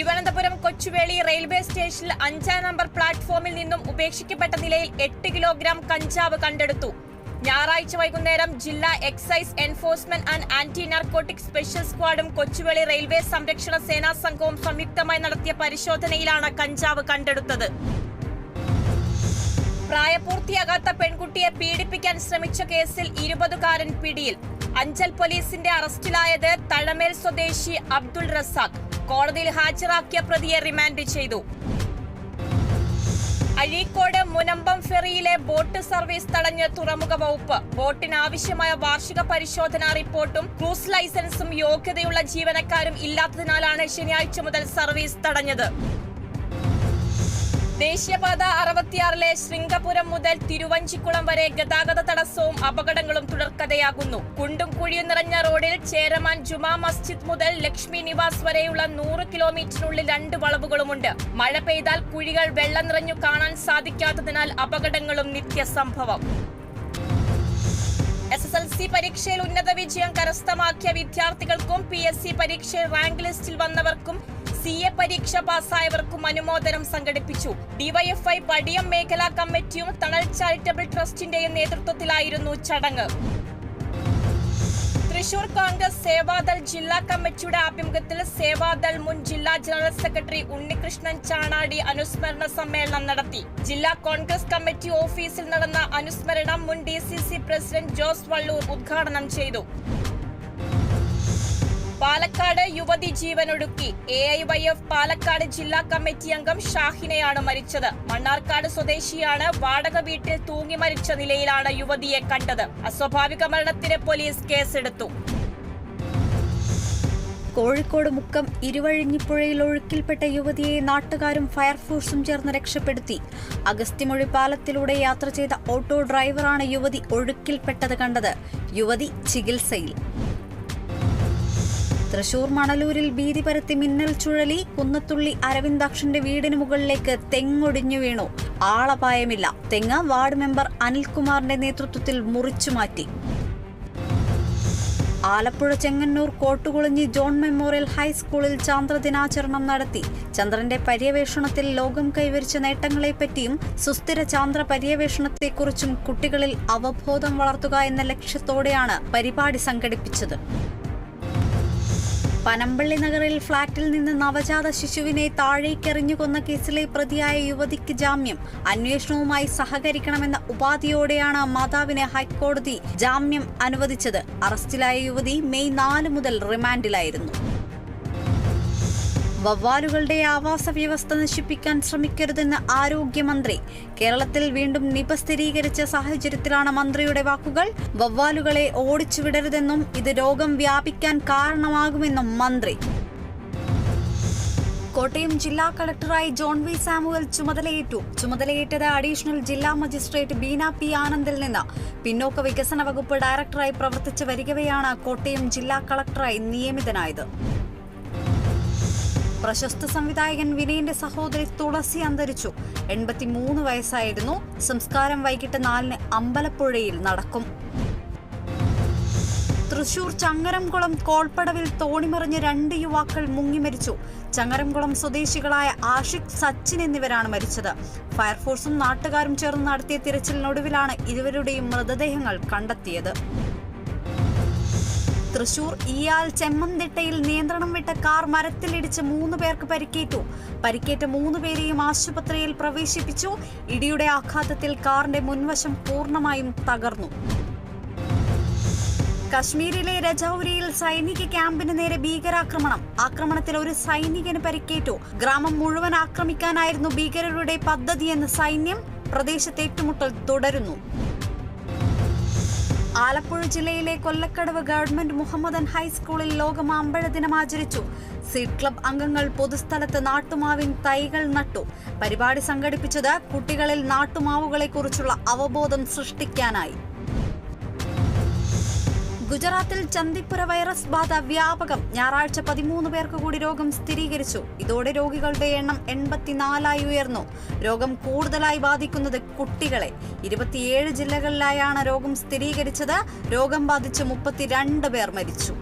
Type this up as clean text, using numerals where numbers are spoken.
Thiruvananthapuram Kochuveli railway സ്റ്റേഷനിൽ 5-ാം number പ്ലാറ്റ്ഫോമിൽ നിന്നും ഉപേക്ഷിക്കപ്പെട്ട നിലയിൽ 8 കിലോഗ്രാം കഞ്ചാവ് കണ്ടെടുത്തു. ഞായറാഴ്ച വൈകുന്നേരം ജില്ലാ excise enforcement and anti narcotic special സ്ക്വാഡും കൊച്ചുവേളി റെയിൽവേ സംരക്ഷണ സേനാ സംഘവും സംയുക്തമായി നടത്തിയ പരിശോധനയിലാണ് കഞ്ചാവ് കണ്ടെടുത്തത്. പ്രായപൂർത്തിയാകാത്ത പെൺകുട്ടിയെ പീഡിപ്പിക്കാൻ ശ്രമിച്ച കേസിൽ 20കാരൻ പിടിയിൽ. അഞ്ചൽ പോലീസിന്റെ അറസ്റ്റിലായത് തഴമേൽ സ്വദേശി അബ്ദുൾ റസാഖ്. കോടതിയിൽ ഹാജരാക്കിയ പ്രതിയെ റിമാൻഡ് ചെയ്തു. അഴീക്കോട് മുനമ്പം ഫെറിയിലെ ബോട്ട് സർവീസ് തടഞ്ഞ് തുറമുഖ വകുപ്പ്. ബോട്ടിനാവശ്യമായ വാർഷിക പരിശോധനാ റിപ്പോർട്ടും ക്രൂസ് ലൈസൻസും യോഗ്യതയുള്ള ജീവനക്കാരും ഇല്ലാത്തതിനാലാണ് ശനിയാഴ്ച മുതൽ സർവീസ് തടഞ്ഞത്. ദേശീയപാത 66-ലെ ശൃംഗപുരം മുതൽ തിരുവഞ്ചിക്കുളം വരെ ഗതാഗത തടസ്സവും അപകടങ്ങളും തുടർക്കഥയാകുന്നു. കുണ്ടും കുഴിയും നിറഞ്ഞ റോഡിൽ ചേരമാൻ ജുമാ മസ്ജിദ് മുതൽ ലക്ഷ്മി നിവാസ് വരെയുള്ള 100 കിലോമീറ്ററിനുള്ളിൽ 2 വളവുകളുമുണ്ട്. മഴ പെയ്താൽ കുഴികൾ വെള്ളം നിറഞ്ഞു കാണാൻ സാധിക്കാത്തതിനാൽ അപകടങ്ങളും നിത്യസംഭവം. SSLC പരീക്ഷയിൽ ഉന്നത വിജയം കരസ്ഥമാക്കിയ വിദ്യാർത്ഥികൾക്കും PSC പരീക്ഷയിൽ റാങ്ക് ലിസ്റ്റിൽ വന്നവർക്കും CA പരീക്ഷ പാസ്സായവർക്കും അനുമോദനം സംഘടിപ്പിച്ചു. DYFI പടിയം മേഖലാ കമ്മിറ്റിയും തണൽ ചാരിറ്റബിൾ ട്രസ്റ്റിന്റെയും നേതൃത്വത്തിലായിരുന്നു ചടങ്ങ്. തൃശൂർ കോൺഗ്രസ് സേവാദൾ ജില്ലാ കമ്മിറ്റിയുടെ ആഭിമുഖ്യത്തിൽ സേവാദൾ മുൻ ജില്ലാ ജനറൽ സെക്രട്ടറി ഉണ്ണികൃഷ്ണൻ ചാണാടി അനുസ്മരണ സമ്മേളനം നടത്തി. ജില്ലാ കോൺഗ്രസ് കമ്മിറ്റി ഓഫീസിൽ നടന്ന അനുസ്മരണം മുൻ DCC പ്രസിഡന്റ് ജോസ് വള്ളൂർ ഉദ്ഘാടനം ചെയ്തു. പാലക്കാട് യുവതി ജീവനൊടുക്കി. AIYF പാലക്കാട് ജില്ലാ കമ്മിറ്റി അംഗം ഷാഹിനയാണ് മരിച്ചത്. മണ്ണാർക്കാട് സ്വദേശിയാണ്. വാടക വീട്ടിൽ തൂങ്ങി മരിച്ച നിലയിലാണ് യുവതിയെ കണ്ടത്. അസ്വാഭാവിക മരണത്തിന് പോലീസ് കേസെടുത്തു. കോഴിക്കോട് മുക്കം ഇരുവഴിഞ്ഞിപ്പുഴയിൽ ഒഴുക്കിൽപ്പെട്ട യുവതിയെ നാട്ടുകാരും ഫയർഫോഴ്സും ചേർന്ന് രക്ഷപ്പെടുത്തി. അഗസ്ത്യമൊഴി പാലത്തിലൂടെ യാത്ര ചെയ്ത ഓട്ടോ ഡ്രൈവറാണ് യുവതി ഒഴുക്കിൽപ്പെട്ടത് കണ്ടത്. യുവതി ചികിത്സയിൽ. തൃശൂർ മണലൂരിൽ ഭീതി പരത്തി മിന്നൽ ചുഴലി. കുന്നത്തുള്ളി അരവിന്ദാക്ഷന്റെ വീടിന് മുകളിലേക്ക് തെങ്ങൊടിഞ്ഞു വീണു. ആളപായമില്ല. തെങ്ങ് വാർഡ് മെമ്പർ അനിൽകുമാറിന്റെ നേതൃത്വത്തിൽ മുറിച്ചുമാറ്റി. ആലപ്പുഴ ചെങ്ങന്നൂർ കോട്ടുകുളഞ്ഞി ജോൺ മെമ്മോറിയൽ ഹൈസ്കൂളിൽ ചാന്ദ്രദിനാചരണം നടത്തി. ചന്ദ്രന്റെ പര്യവേഷണത്തിൽ ലോകം കൈവരിച്ച നേട്ടങ്ങളെപ്പറ്റിയും സുസ്ഥിര ചാന്ദ്ര പര്യവേഷണത്തെക്കുറിച്ചും കുട്ടികളിൽ അവബോധം വളർത്തുക എന്ന ലക്ഷ്യത്തോടെയാണ് പരിപാടി സംഘടിപ്പിച്ചത്. പനമ്പള്ളി നഗറിൽ ഫ്ളാറ്റിൽ നിന്ന് നവജാത ശിശുവിനെ താഴേക്കെറിഞ്ഞു കൊന്ന കേസിലെ പ്രതിയായ യുവതിക്ക് ജാമ്യം. അന്വേഷണവുമായി സഹകരിക്കണമെന്ന ഉപാധിയോടെയാണ് മാതാവിന് ഹൈക്കോടതി ജാമ്യം അനുവദിച്ചത്. അറസ്റ്റിലായ യുവതി മെയ് 4 മുതൽ റിമാൻഡിലായിരുന്നു. വവ്വാലുകളുടെ ആവാസ വ്യവസ്ഥ നശിപ്പിക്കാൻ ശ്രമിക്കരുതെന്ന് ആരോഗ്യമന്ത്രി. കേരളത്തിൽ വീണ്ടും നിപ സ്ഥിരീകരിച്ച സാഹചര്യത്തിലാണ് മന്ത്രിയുടെ വാക്കുകൾ. വവ്വാലുകളെ ഓടിച്ചുവിടരുതെന്നും ഇത് രോഗം വ്യാപിക്കാൻ കാരണമാകുമെന്നും മന്ത്രി. കോട്ടയം ജില്ലാ കളക്ടറായി ജോൺ വി സാമുവൽ ചുമതലയേറ്റു. ചുമതലയേറ്റത് അഡീഷണൽ ജില്ലാ മജിസ്ട്രേറ്റ് ബീന P ആനന്ദിൽ നിന്ന്. പിന്നോക്ക വികസന വകുപ്പ് ഡയറക്ടറായി പ്രവർത്തിച്ചു വരികവെയാണ് കോട്ടയം ജില്ലാ കളക്ടറായി നിയമിതനായത്. പ്രശസ്ത സംവിധായകൻ വിനയന്റെ സഹോദരി തുളസി അന്തരിച്ചു. 83 വയസ്സായിരുന്നു. സംസ്കാരം വൈകിട്ട് 4-ന് അമ്പലപ്പുഴയിൽ നടക്കും. തൃശൂർ ചങ്ങരംകുളം കോൾപ്പടവിൽ തോണിമറിഞ്ഞ് 2 യുവാക്കൾ മുങ്ങിമരിച്ചു. ചങ്ങരംകുളം സ്വദേശികളായ ആഷിഖ്, സച്ചിൻ എന്നിവരാണ് മരിച്ചത്. ഫയർഫോഴ്സും നാട്ടുകാരും ചേർന്ന് നടത്തിയ തിരച്ചിലിനൊടുവിലാണ് ഇരുവരുടെയും മൃതദേഹങ്ങൾ കണ്ടെത്തിയത്. തൃശൂർ ഈയാൽ ചെമ്മന്തിട്ടയിൽ നിയന്ത്രണം വിട്ട കാർ മരത്തിലിടിച്ച് 3 പേർക്ക് പരിക്കേറ്റു. പരിക്കേറ്റ 3 പേരെയും ആശുപത്രിയിൽ പ്രവേശിപ്പിച്ചു. ഇടിയുടെ ആഘാതത്തിൽ കാറിന്റെ മുൻവശം പൂർണ്ണമായും തകർന്നു. കശ്മീരിലെ രജൌരിയിൽ സൈനിക ക്യാമ്പിന് നേരെ ഭീകരാക്രമണം. ആക്രമണത്തിൽ ഒരു സൈനികന് പരിക്കേറ്റു. ഗ്രാമം മുഴുവൻ ആക്രമിക്കാനായിരുന്നു ഭീകരരുടെ പദ്ധതിയെന്ന് സൈന്യം. പ്രദേശത്ത് ഏറ്റുമുട്ടൽ തുടരുന്നു. ആലപ്പുഴ ജില്ലയിലെ കൊല്ലക്കടവ് ഗവൺമെന്റ് മുഹമ്മദൻ ഹൈസ്കൂളിൽ ലോക മാമ്പഴ ദിനം ആചരിച്ചു. സീഡ് ക്ലബ് അംഗങ്ങൾ പൊതുസ്ഥലത്ത് നാട്ടുമാവിൻ തൈകൾ നട്ടു. പരിപാടി സംഘടിപ്പിച്ചത് കുട്ടികളിൽ നാട്ടുമാവുകളെക്കുറിച്ചുള്ള അവബോധം സൃഷ്ടിക്കാനായി. ഗുജറാത്തിൽ ചന്ദിപ്പുര വൈറസ് ബാധ വ്യാപകം. ഞായറാഴ്ച 13 പേർക്ക് കൂടി രോഗം സ്ഥിരീകരിച്ചു. ഇതോടെ രോഗികളുടെ എണ്ണം 84 ഉയർന്നു. രോഗം കൂടുതലായി ബാധിക്കുന്നത് കുട്ടികളെ. 27 ജില്ലകളിലായാണ് രോഗം സ്ഥിരീകരിച്ചത്. രോഗം ബാധിച്ച് 32 പേർ മരിച്ചു.